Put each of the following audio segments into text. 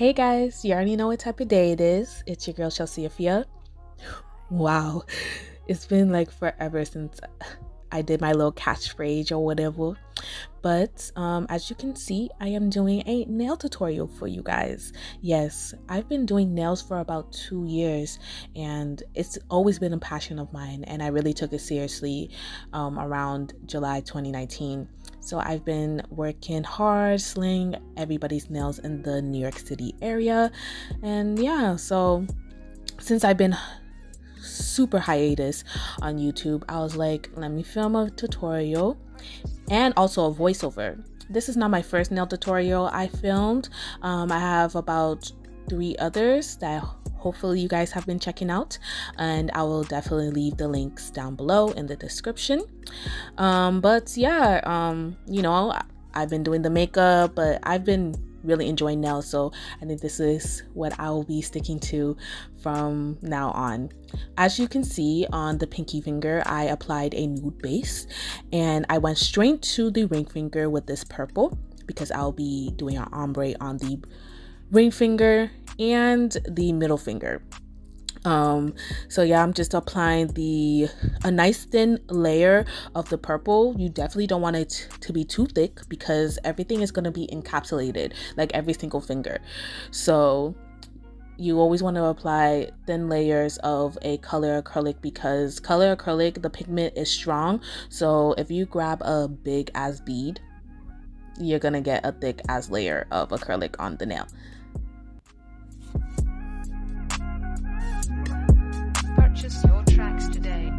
Hey guys, you already know what type of day it is. It's your girl Chelsea Afia. Wow, it's been like forever since I did my little catchphrase or whatever. But as you can see, I am doing a nail tutorial for you guys. Yes, I've been doing nails for about 2 years and it's always been a passion of mine, and I really took it seriously around July 2019. So I've been working hard, slaying everybody's nails in the New York City area. And yeah, so since I've been super hiatus on YouTube, I was like, let me film a tutorial and also a voiceover. This is not my first nail tutorial I filmed. I have about 3 others that hopefully you guys have been checking out, and I will definitely leave the links down below in the description. But yeah, I've been doing the makeup, but I've been really enjoying nails, so I think this is what I will be sticking to from now on. As you can see on the pinky finger, I applied a nude base and I went straight to the ring finger with this purple because I'll be doing an ombre on the ring finger and the middle finger. So yeah, I'm just applying a nice thin layer of the purple. You definitely don't want it to be too thick because everything is going to be encapsulated, like every single finger. So you always want to apply thin layers of a color acrylic because color acrylic, the pigment is strong. So if you grab a big ass bead, you're gonna get a thick ass layer of acrylic on the nail. Purchase your tracks today.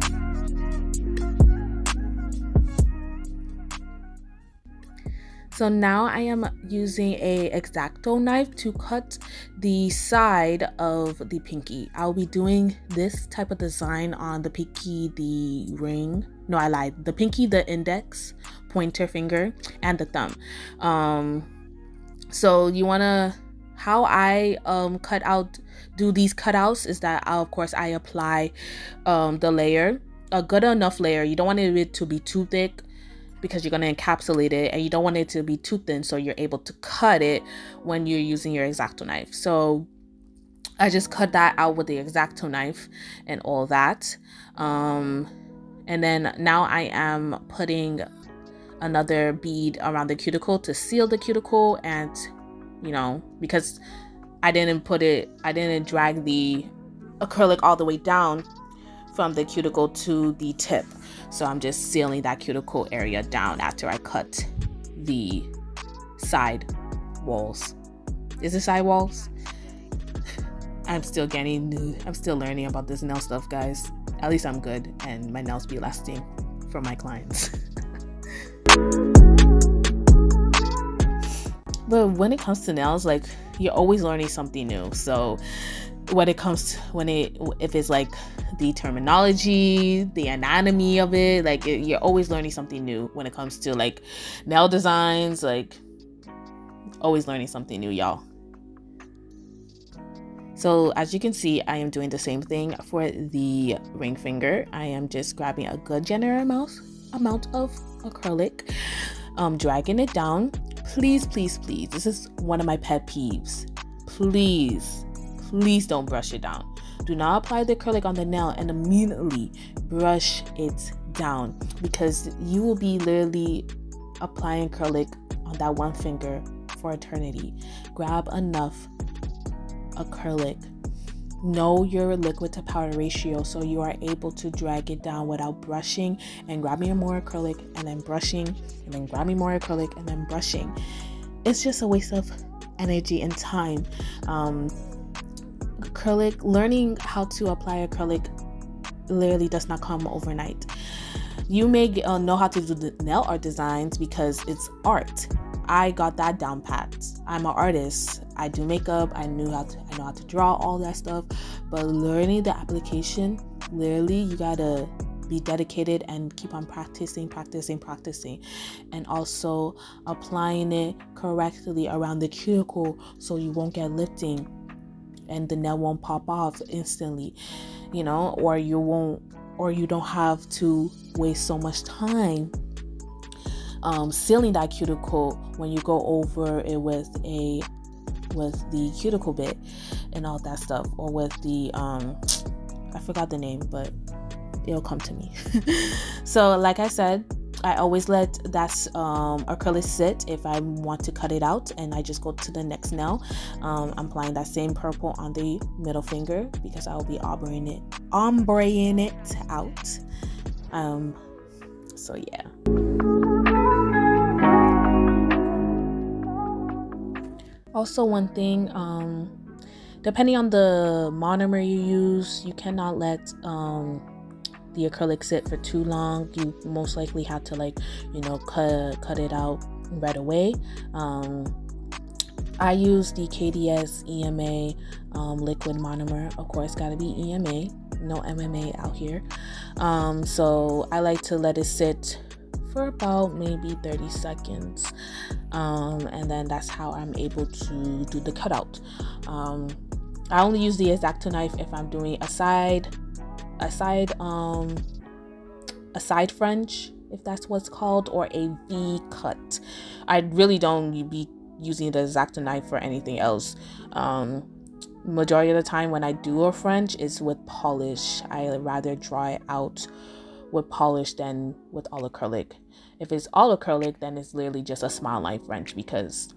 So now I am using a X-Acto knife to cut the side of the pinky. I'll be doing this type of design on the pinky, the ring. No, I lied. The pinky, the index, pointer finger, and the thumb. So you wanna, how I do these cutouts is that of course I apply the layer, a good enough layer. You don't want it to be too thick because you're going to encapsulate it, and you don't want it to be too thin so you're able to cut it when you're using your X-Acto knife. So I just cut that out with the X-Acto knife and all that. And then now I am putting another bead around the cuticle to seal the cuticle, and because I didn't drag the acrylic all the way down from the cuticle to the tip. So I'm just sealing that cuticle area down after I cut the side walls. Is it side walls? I'm still learning about this nail stuff, guys. At least I'm good and my nails be lasting for my clients. But when it comes to nails, like, you're always learning something new. So if it's like the terminology, the anatomy of it, like you're always learning something new when it comes to like nail designs, like always learning something new, y'all. So as you can see, I am doing the same thing for the ring finger. I am just grabbing a good generous amount of acrylic, dragging it down. Please, this is one of my pet peeves. Please don't brush it down. Do not apply the acrylic on the nail and immediately brush it down, because you will be literally applying acrylic on that one finger for eternity. Grab enough acrylic. Know your liquid to powder ratio so you are able to drag it down without brushing and grabbing more acrylic and then brushing and then grabbing more acrylic and then brushing. It's just a waste of energy and time. Acrylic, learning how to apply acrylic literally does not come overnight. You may know how to do the nail art designs because it's art. I got that down pat. I'm an artist. I do makeup. I know how to draw, all that stuff. But learning the application, literally, you gotta be dedicated and keep on practicing, and also applying it correctly around the cuticle so you won't get lifting and the nail won't pop off instantly, or you don't have to waste so much time sealing that cuticle when you go over it with a with the cuticle bit and all that stuff, or with the I forgot the name, but it'll come to me. So like I said, I always let that acrylic sit if I want to cut it out, and I just go to the next nail. I'm applying that same purple on the middle finger because I'll be ombreing it out. So yeah. Also, one thing, depending on the monomer you use, you cannot let the acrylic sit for too long. You most likely have to cut it out right away. I use the KDS EMA liquid monomer. Of course, gotta be EMA, no MMA out here. So I like to let it sit for about maybe 30 seconds, and then that's how I'm able to do the cutout. I only use the X-Acto knife if I'm doing a side fringe, if that's what's called, or a V cut. I really don't be using the X-Acto knife for anything else. Majority of the time when I do a fringe is with polish. I rather draw it out with polish than with all acrylic. If it's all acrylic, then it's literally just a smile line fringe, because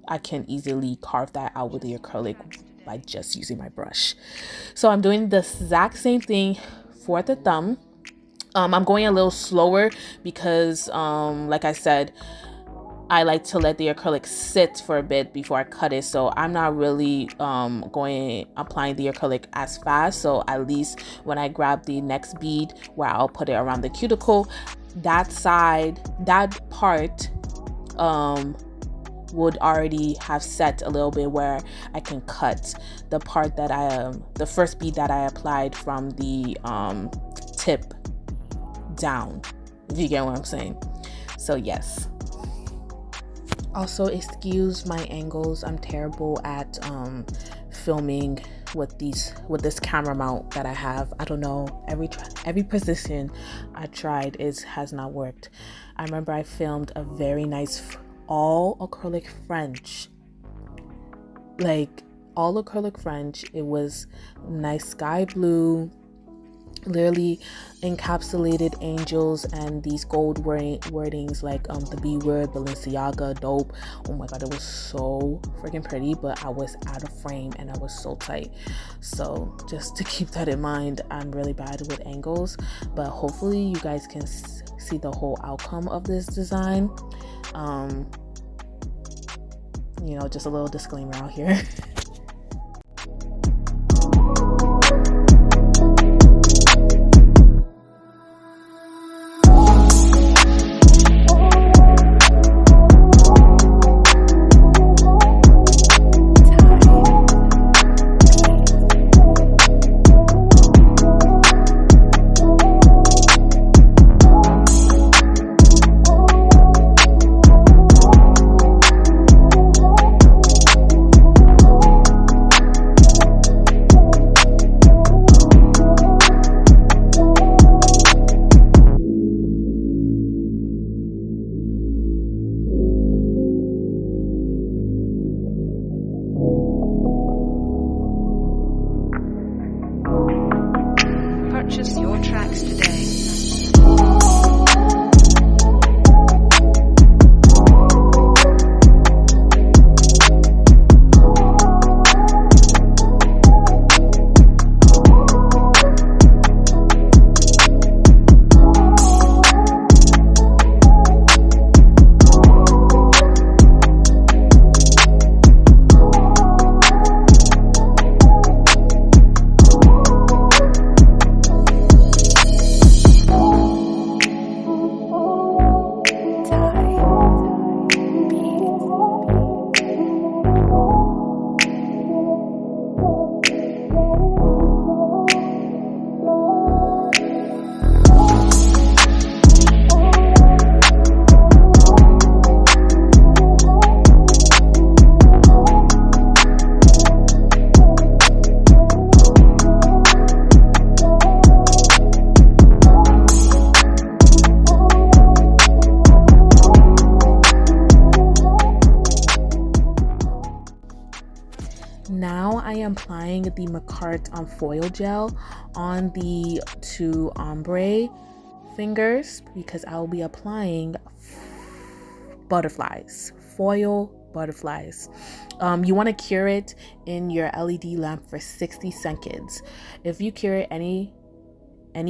I can easily carve that out with the acrylic by just using my brush. So I'm doing the exact same thing for the thumb. I'm going a little slower because like I said, I like to let the acrylic sit for a bit before I cut it, so I'm not really applying the acrylic as fast. So at least when I grab the next bead where I'll put it around the cuticle, that part would already have set a little bit where I can cut the part that the first bead that I applied from the tip down, if you get what I'm saying. So yes. Also, excuse my angles. I'm terrible at filming with this camera mount that I have. I don't know, every position I tried has not worked. I remember I filmed a very nice all acrylic French, all acrylic French. It was nice sky blue, literally encapsulated angels and these gold wordings like the B word, Balenciaga, dope. Oh my god, it was so freaking pretty, but I was out of frame and I was so tight. So just to keep that in mind, I'm really bad with angles, but hopefully you guys can see the whole outcome of this design. Just a little disclaimer out here. am applying the Macart foil gel on the 2 ombre fingers because I will be applying butterflies, foil butterflies. You want to cure it in your LED lamp for 60 seconds. If you cure it any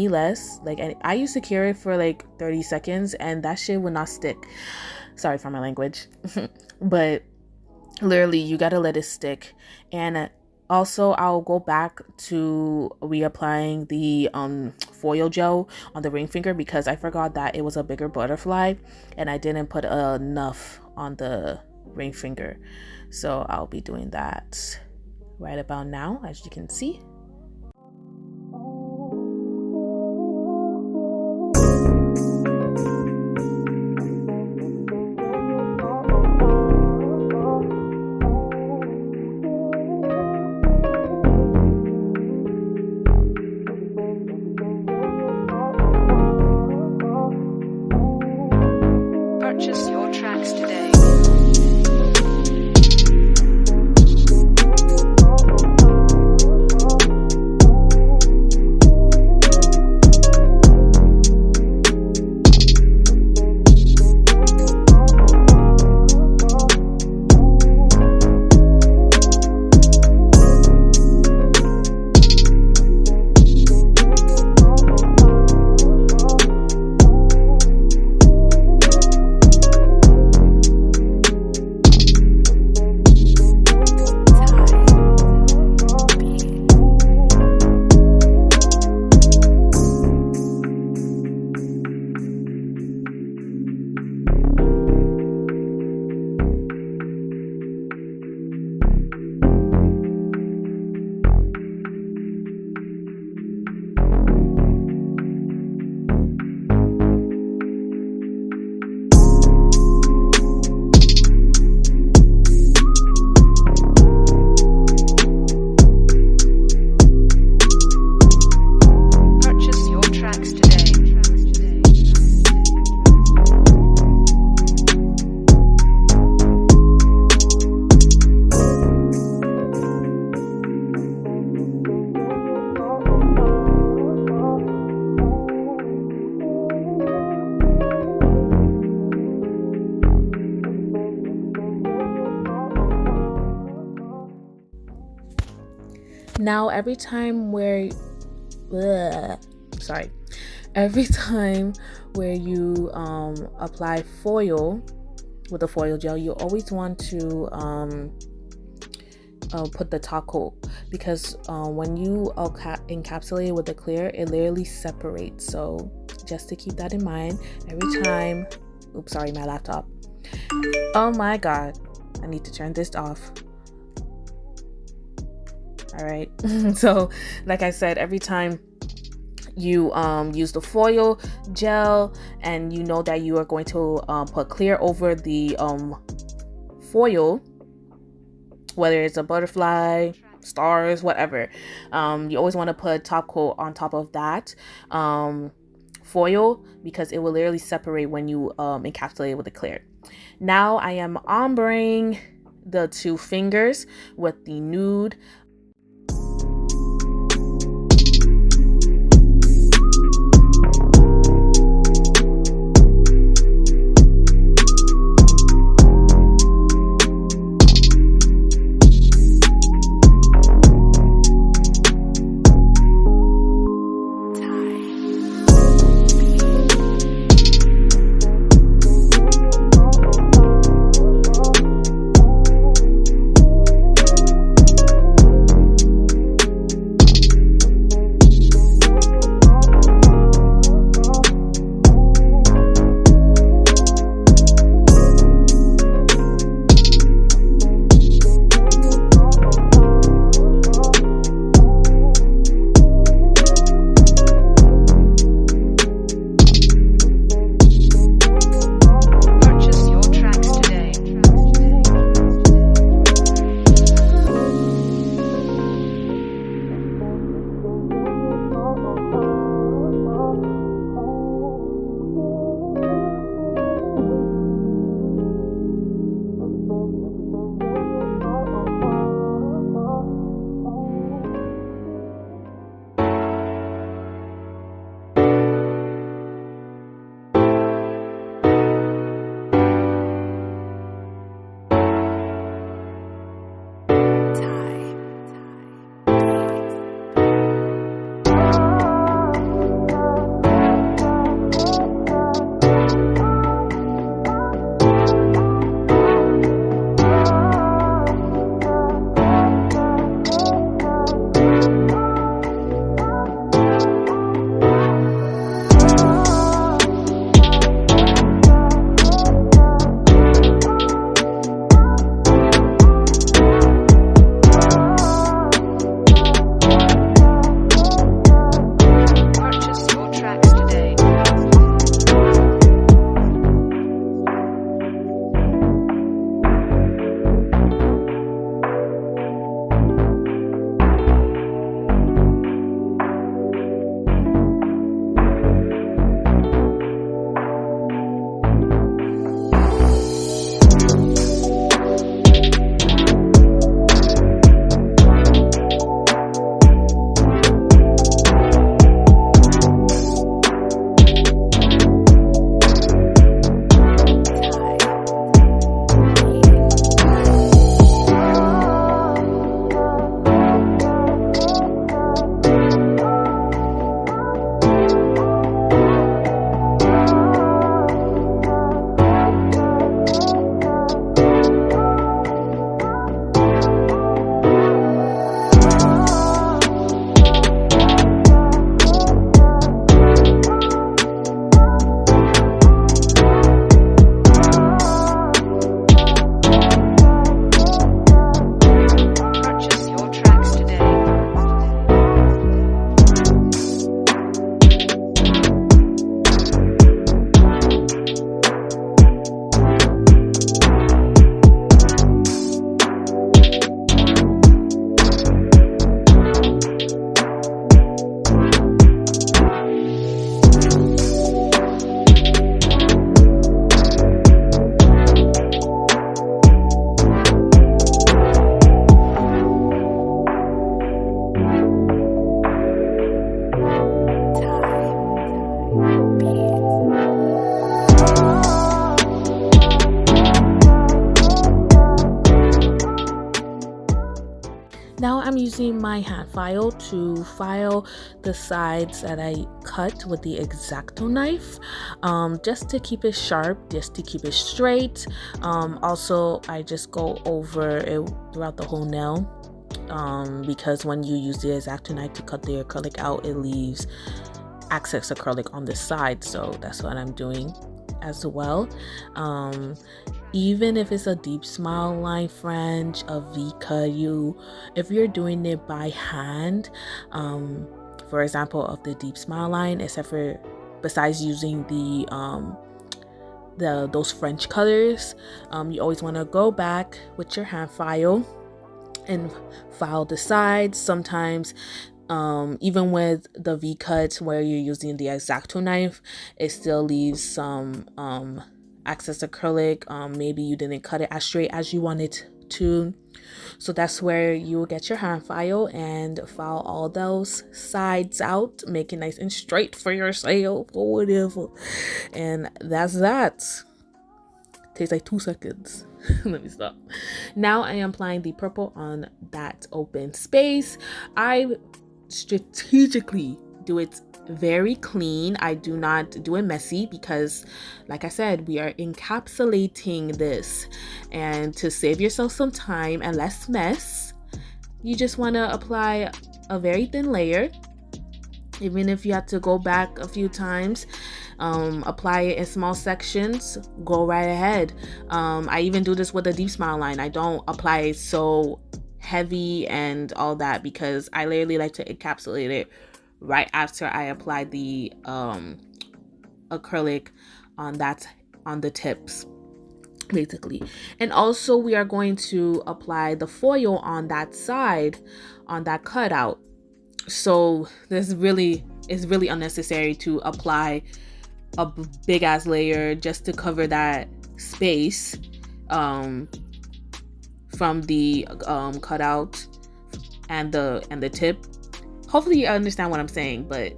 less, I used to cure it for like 30 seconds and that shit would not stick. Sorry for my language. But literally you gotta let it stick. And also I'll go back to reapplying the foil gel on the ring finger because I forgot that it was a bigger butterfly and I didn't put enough on the ring finger. So I'll be doing that right about now, as you can see. Purchase your tracks today. Now every time where you apply foil with a foil gel, you always want to put the top coat, because when you encapsulate it with the clear, it literally separates. So just to keep that in mind, every time, oops, sorry, my laptop. Oh my god, I need to turn this off. All right. So like I said, every time you use the foil gel and you know that you are going to put clear over the foil, whether it's a butterfly, stars, whatever, you always want to put top coat on top of that foil, because it will literally separate when you encapsulate it with the clear. Now I am ombreing the 2 fingers with the nude. using my hand file to file the sides that I cut with the X-Acto knife, just to keep it sharp, just to keep it straight. Also, I just go over it throughout the whole nail, because when you use the X-Acto knife to cut the acrylic out, it leaves excess acrylic on the side, so that's what I'm doing as well. Even if it's a deep smile line French, a V-cut, if you're doing it by hand, for example, of the deep smile line, except for besides using those French colors, you always want to go back with your hand file and file the sides. Sometimes even with the V-cuts where you're using the X-Acto knife, it still leaves some excess acrylic. Maybe you didn't cut it as straight as you wanted to, so that's where you will get your hand file and file all those sides out, make it nice and straight for yourself or whatever. And that's that. Takes like 2 seconds. Let me stop. Now I am applying the purple on that open space. I strategically do it very clean. I do not do it messy because, like I said, we are encapsulating this, and to save yourself some time and less mess, you just want to apply a very thin layer. Even if you have to go back a few times, apply it in small sections, go right ahead. I even do this with a deep smile line. I don't apply it so heavy and all that because I literally like to encapsulate it right after I apply the acrylic on the tips, basically. And also we are going to apply the foil on that side, on that cutout. So it's really unnecessary to apply a big ass layer just to cover that space from the cutout and the tip. Hopefully you understand what I'm saying, but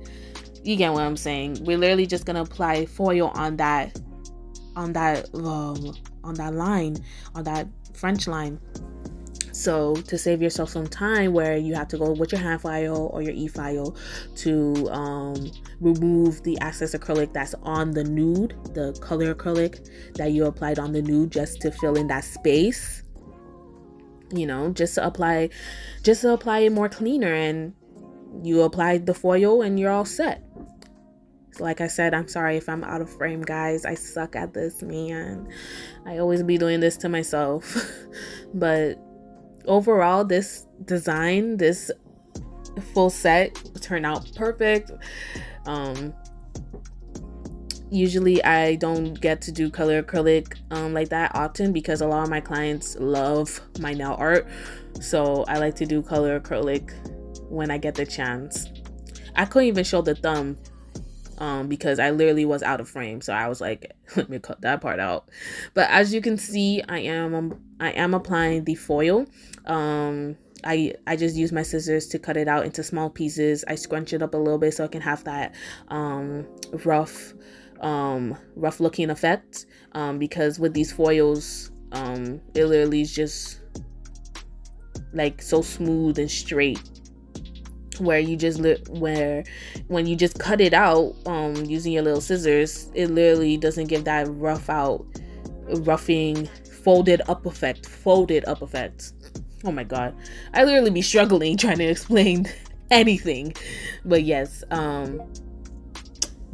you get what I'm saying. We're literally just gonna apply foil on that line, on that French line. So to save yourself some time where you have to go with your hand file or your e-file to remove the excess acrylic that's on the nude, the color acrylic that you applied on the nude, just to fill in that space, just to apply it more cleaner, and you apply the foil and you're all set. So like I said, I'm sorry if I'm out of frame, guys. I suck at this, man. I always be doing this to myself. But overall, this design, this full set turned out perfect. Usually I don't get to do color acrylic like that often because a lot of my clients love my nail art. So I like to do color acrylic when I get the chance. I couldn't even show the thumb because I literally was out of frame, so I was like, let me cut that part out. But as you can see, I am applying the foil. I just use my scissors to cut it out into small pieces. I scrunch it up a little bit so I can have that rough looking effect, because with these foils, it literally is just like so smooth and straight, where you just when you just cut it out using your little scissors, it literally doesn't give that roughing folded up effect. Oh my god, I literally be struggling trying to explain anything. But yes,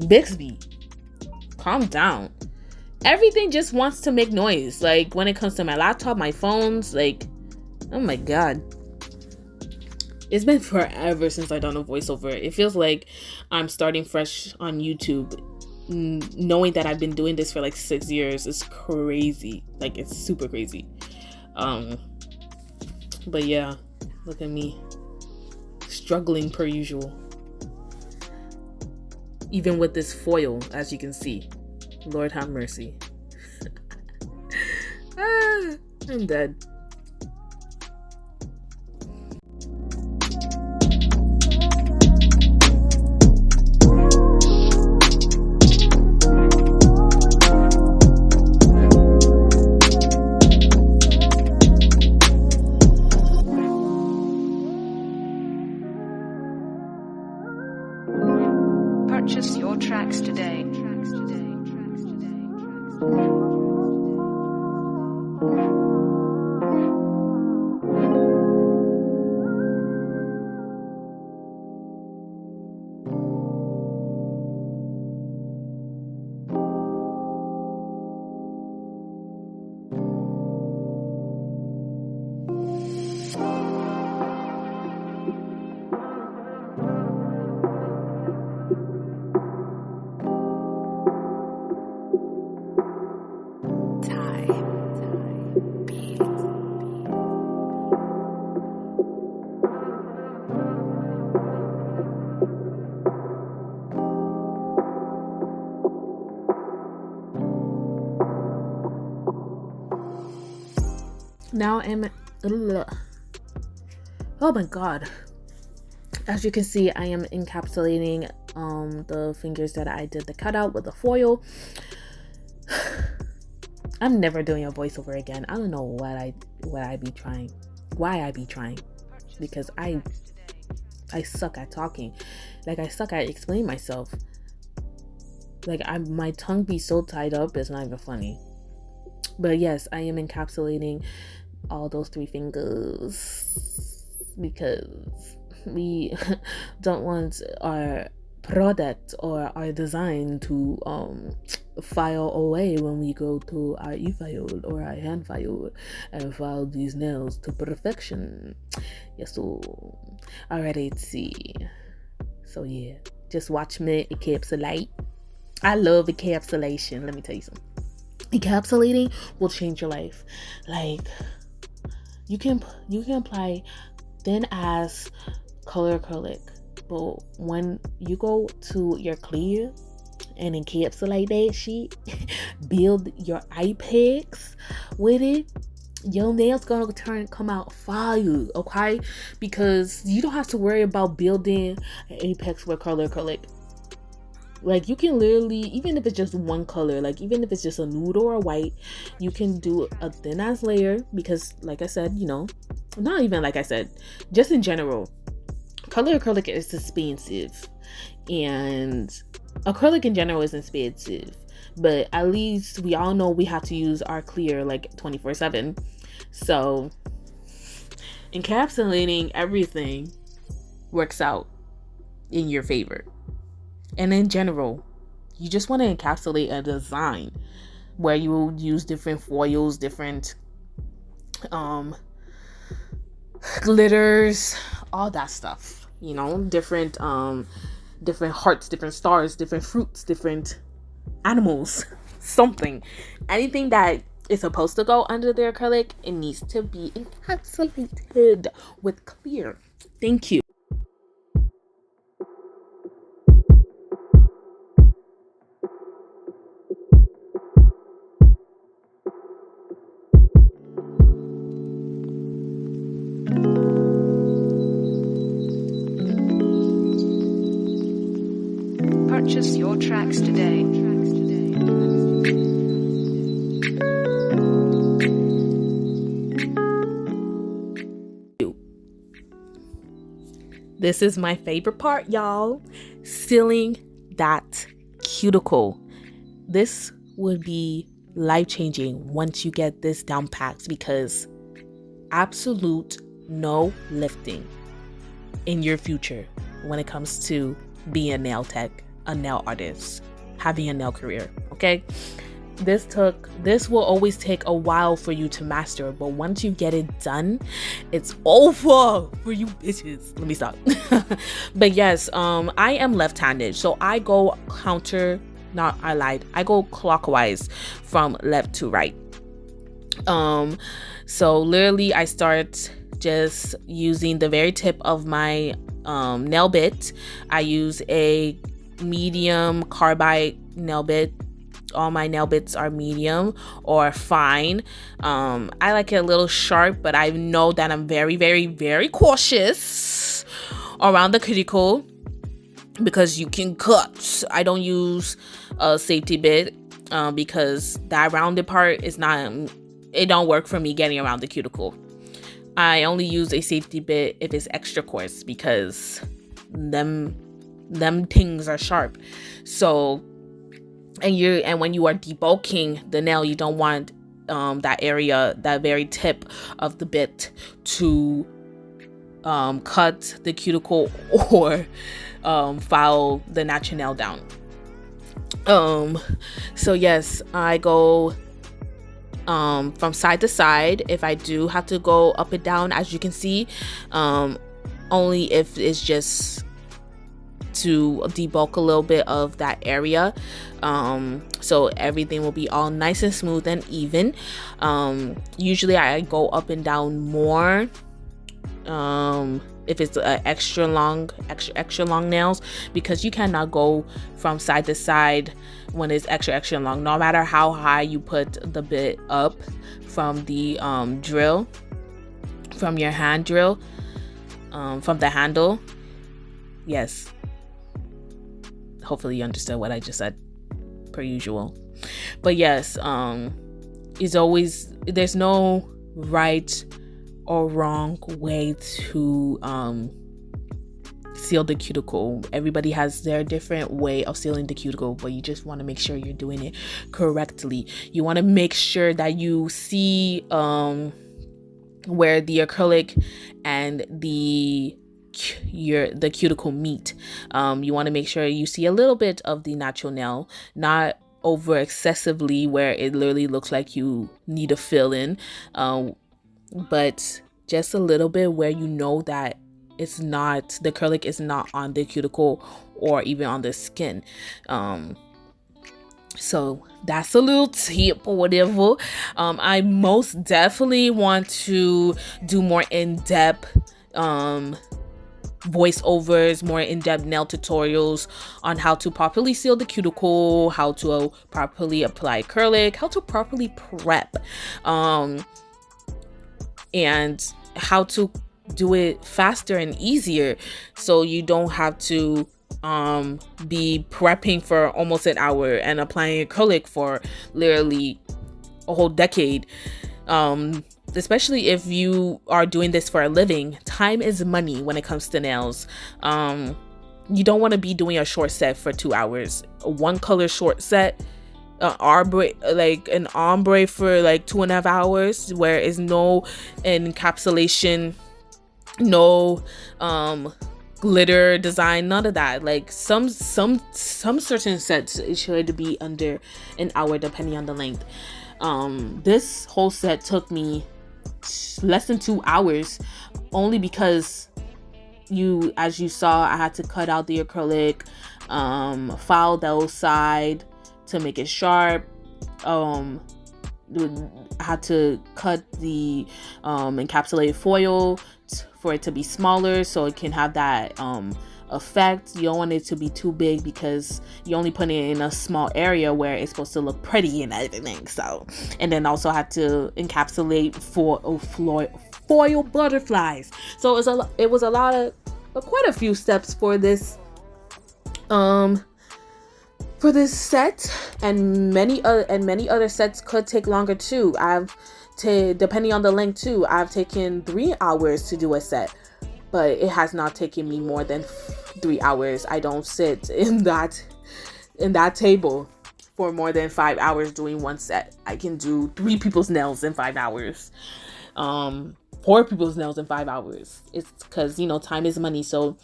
Bixby, calm down. Everything just wants to make noise. Like when it comes to my laptop, my phones, like, oh my god. It's been forever since I done a voiceover. It feels like I'm starting fresh on YouTube. Knowing that I've been doing this for like 6 years is crazy. Like, it's super crazy. But yeah, look at me. Struggling per usual. Even with this foil, as you can see. Lord have mercy. I'm dead. Now I'm, ugh. Oh my god. As you can see, I am encapsulating the fingers that I did the cutout with the foil. I'm never doing a voiceover again. I don't know why I be trying, because I suck at talking. Like, I suck at explaining myself. Like, my tongue be so tied up, it's not even funny. But yes, I am encapsulating all those 3 fingers because we don't want our product or our design to file away when we go to our e-file or our hand file and file these nails to perfection. Yes, so alright, let's see. So yeah, just watch me encapsulate. I love encapsulation. Let me tell you something. Encapsulating will change your life. Like, you can apply thin ass color acrylic, but when you go to your clear and encapsulate that shit, build your apex with it, your nails gonna come out fire, okay? Because you don't have to worry about building an apex with color acrylic. Like, you can literally, even if it's just one color, like even if it's just a nude or a white, you can do a thin ass layer. Because like I said, you know, not even like I said, just in general, color acrylic is expensive, and acrylic in general is expensive, but at least we all know we have to use our clear like 24/7. So encapsulating everything works out in your favor. And in general, you just want to encapsulate a design where you will use different foils, different glitters, all that stuff, you know, different hearts, different stars, different fruits, different animals, something, anything that is supposed to go under the acrylic, it needs to be encapsulated with clear. Thank you. Purchase your tracks today. This is my favorite part, y'all. Sealing that cuticle. This would be life-changing once you get this down packed, because absolute no lifting in your future when it comes to being a nail tech, a nail artist, having a nail career, okay? This will always take a while for you to master, but once you get it done, it's over for you bitches. Let me stop. But yes, I am left-handed, so I go I go clockwise from left to right. So literally I start just using the very tip of my nail bit. I use a medium carbide nail bit. All my nail bits are medium or fine. I like it a little sharp, but I know that I'm very, very, very cautious around the cuticle because you can cut. I don't use a safety bit because that rounded part is not, it don't work for me getting around the cuticle. I only use a safety bit if it's extra coarse because them things are sharp. So and when you are debulking the nail, you don't want that area, that very tip of the bit to cut the cuticle or file the natural nail down. So yes, I go from side to side. If I do have to go up and down, as you can see, only if it's just to debulk a little bit of that area, so everything will be all nice and smooth and even. Usually I go up and down more if it's extra long nails, because you cannot go from side to side when it's extra long, no matter how high you put the bit up from the drill, from your hand drill, from the handle. Yes, hopefully you understood what I just said, per usual. But yes, there's no right or wrong way to seal the cuticle. Everybody has their different way of sealing the cuticle, but you just want to make sure you're doing it correctly. You want to make sure that you see where the acrylic and the cuticle meet. You want to make sure you see a little bit of the natural nail, not over excessively where it literally looks like you need a fill in, but just a little bit where you know that the acrylic is not on the cuticle or even on the skin. So that's a little tip or whatever. I most definitely want to do more in-depth voiceovers, more in-depth nail tutorials on how to properly seal the cuticle, how to properly apply acrylic, how to properly prep, and how to do it faster and easier, so you don't have to be prepping for almost an hour and applying acrylic for literally a whole decade. Especially if you are doing this for a living. Time is money when it comes to nails. You don't want to be doing a short set for 2 hours. A one color short set, an ombre for like 2.5 hours, where is no encapsulation, no glitter design, none of that. Like some certain sets, it should be under an hour depending on the length. This whole set took me less than 2 hours, only because as you saw, I had to cut out the acrylic, file those side to make it sharp. I had to cut the encapsulated foil for it to be smaller, so it can have that effect. You don't want it to be too big because you only put it in a small area where it's supposed to look pretty and everything. So, and then also had to encapsulate foil butterflies. So it was quite a few steps for this set, and many other sets could take longer too. Depending on the length too, I've taken 3 hours to do a set, but it has not taken me more than 3 hours. I don't sit in that table for more than 5 hours doing one set. I can do 3 people's nails in 5 hours, 4 people's nails in 5 hours. It's because, time is money, so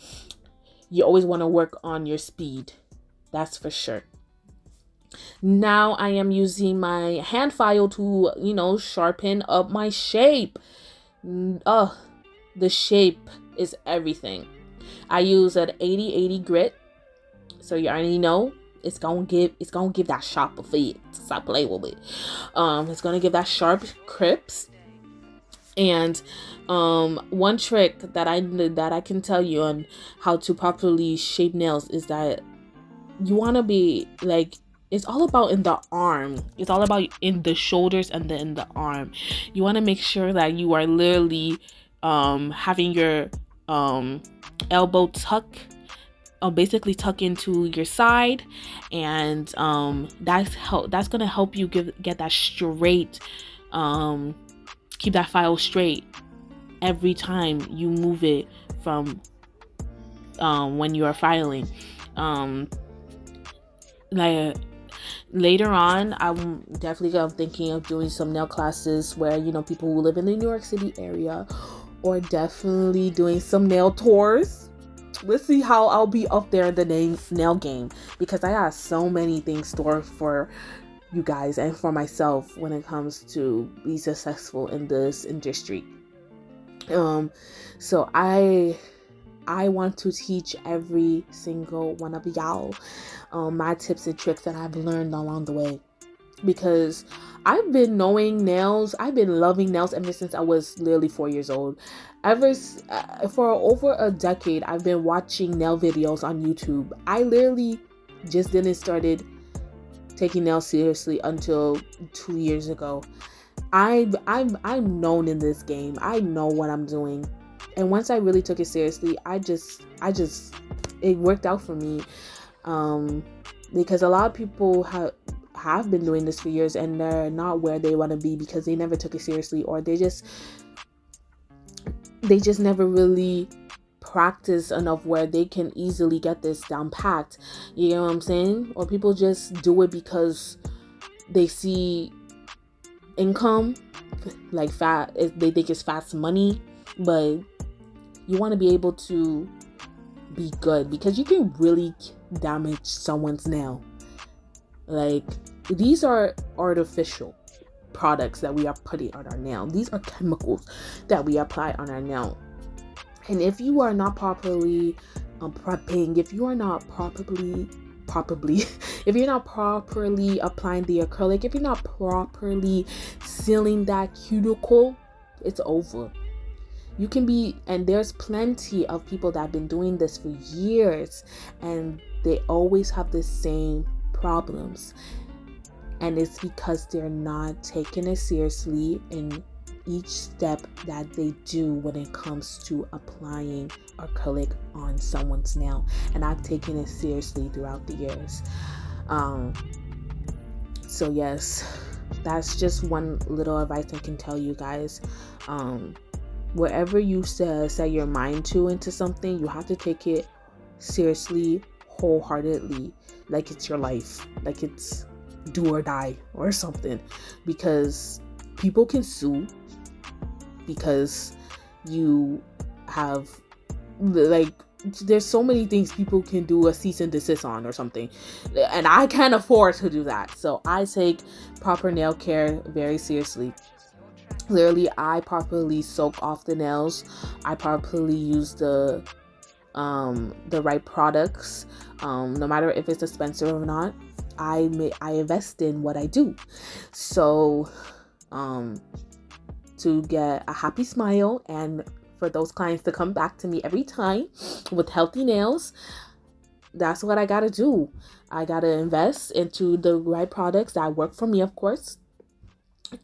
you always want to work on your speed. That's for sure. Now I am using my hand file to, sharpen up my shape. The shape is everything. I use an 80/80 grit, so you already know it's gonna give that sharp effect. Stop playing with it. It's gonna give that sharp crisp. And one trick that I can tell you on how to properly shape nails is that you want to be like, it's all about in the arm. It's all about in the shoulders and then in the arm. You want to make sure that you are literally having your elbow basically tuck into your side, and that's gonna help you get that straight, keep that file straight every time you move it from when you are filing. Like later on, I'm definitely thinking of doing some nail classes where, people who live in the New York City area, or definitely doing some nail tours. Let's see how I'll be up there in the nail game, because I got so many things stored for you guys and for myself when it comes to be successful in this industry. So I want to teach every single one of y'all my tips and tricks that I've learned along the way. because I've been loving nails ever since I was literally 4 years old. For over a decade, I've been watching nail videos on YouTube. I literally just didn't started taking nails seriously until 2 years ago. I'm known in this game. I know what I'm doing, and once I really took it seriously, it worked out for me. Because a lot of people have been doing this for years and they're not where they want to be because they never took it seriously, or they just never really practice enough where they can easily get this down packed. You know what I'm saying? Or people just do it because they see income, like they think it's fast money, but you want to be able to be good, because you can really damage someone's nail. Like, these are artificial products that we are putting on our nail. These are chemicals that we apply on our nail. And if you are not properly prepping, if you are not properly if you're not properly applying the acrylic, if you're not properly sealing that cuticle, it's over. You can be, and there's plenty of people that have been doing this for years, and they always have the same problems. And it's because they're not taking it seriously in each step that they do when it comes to applying acrylic on someone's nail. And I've taken it seriously throughout the years. So yes, that's just one little advice I can tell you guys. Wherever you set your mind to into something, you have to take it seriously, wholeheartedly, like it's your life, like it's do or die or something, because people can sue because you have, like, there's so many things people can do a cease and desist on or something, and I can't afford to do that. So I take proper nail care very seriously. Literally, I properly soak off the nails. I properly use the right products. No matter if it's expensive or not, I invest in what I do. So, to get a happy smile and for those clients to come back to me every time with healthy nails, that's what I gotta do. I gotta invest into the right products that work for me, of course,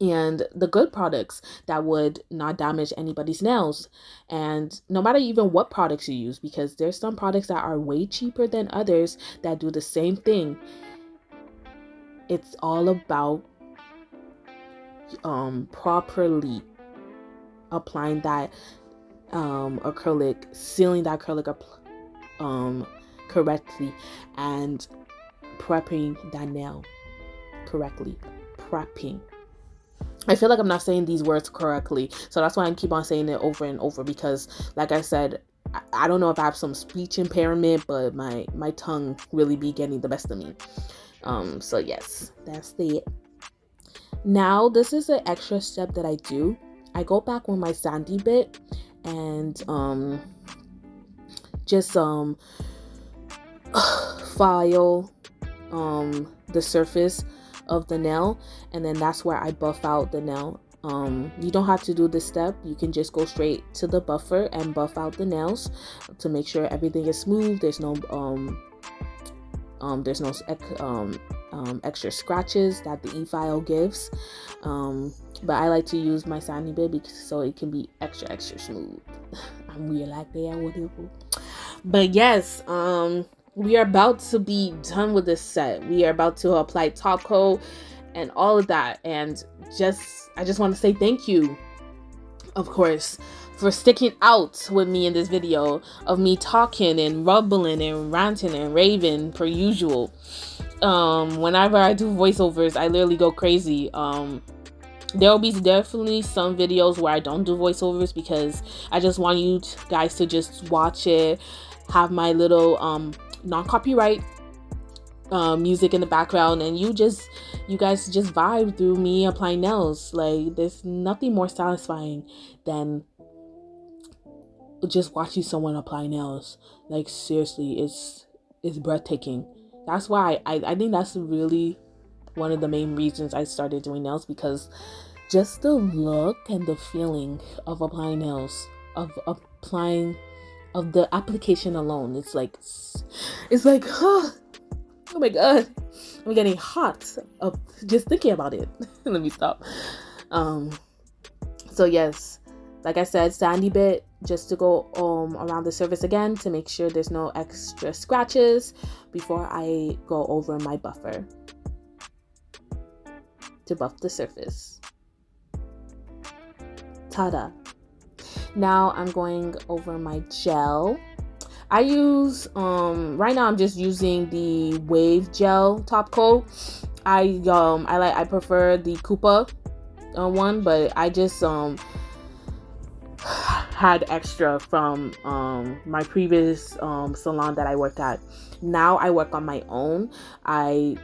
and the good products that would not damage anybody's nails. And no matter even what products you use, because there's some products that are way cheaper than others that do the same thing. It's all about properly applying that acrylic, sealing that acrylic correctly, and prepping that nail correctly. Prepping. I feel like I'm not saying these words correctly, so that's why I keep on saying it over and over, because like I said, I don't know if I have some speech impairment, but my tongue really be getting the best of me. So yes, that's it. Now, this is an extra step that I do. I go back with my sandy bit and just file the surface of the nail, and then that's where I buff out the nail. You don't have to do this step. You can just go straight to the buffer and buff out the nails to make sure everything is smooth. There's no extra scratches that the e-file gives. But I like to use my sandy bit so it can be extra smooth. I'm weird like that, whatever. But yes, we are about to be done with this set. We are about to apply top coat and all of that. And I just want to say thank you, of course, for sticking out with me in this video of me talking and rumbling and ranting and raving per usual. Whenever I do voiceovers, I literally go crazy. There will be definitely some videos where I don't do voiceovers because I just want you guys to just watch it, have my little non-copyright music in the background, and you guys just vibe through me applying nails. Like, there's nothing more satisfying than just watching someone apply nails. Like, seriously, it's breathtaking. That's why I think that's really one of the main reasons I started doing nails, because just the look and the feeling of applying nails, of the application alone, it's like oh my god, I'm getting hot of just thinking about it. Let me stop. So yes, like I said, sandy bit just to go around the surface again to make sure there's no extra scratches before I go over my buffer to buff the surface. Ta-da! Now I'm going over my gel. I use right now I'm just using the wave gel top coat. I prefer the Koopa one, but I just had extra from my previous salon that I worked at. Now I work on my own.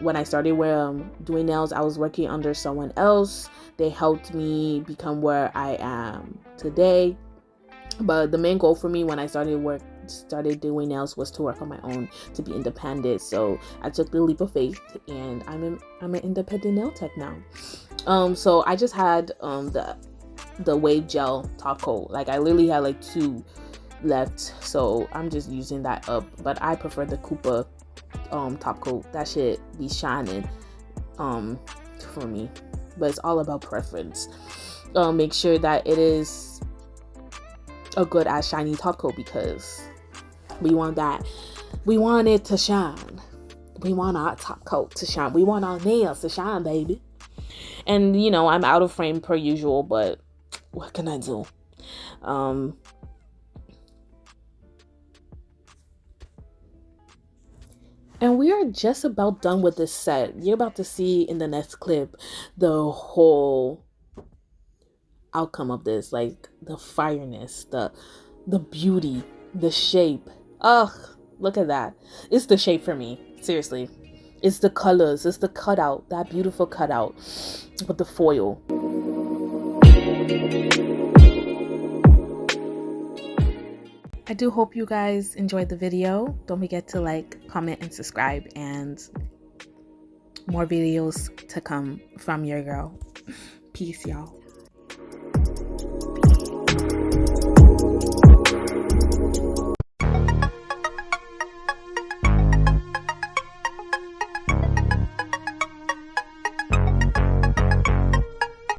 When I started doing nails, I was working under someone else. They helped me become where I am today. But the main goal for me when I started doing nails was to work on my own, to be independent. So I took the leap of faith, and I'm an independent nail tech now. So I just had the wave gel top coat. Like I literally had like 2 left, so I'm just using that up. But I prefer the Koopa top coat. That shit be shining for me. But it's all about preference. Make sure that it is a good ass shiny top coat, because we want it to shine. We want our top coat to shine. We want our nails to shine, baby. And I'm out of frame per usual, but what can I do? And we are just about done with this set. You're about to see in the next clip the whole outcome of this, like the fireness, the beauty, the shape. Ugh, look at that. It's the shape for me, seriously. It's the colors, it's the cutout, that beautiful cutout with the foil. I do hope you guys enjoyed the video. Don't forget to like, comment, and subscribe, and more videos to come from your girl. Peace, y'all.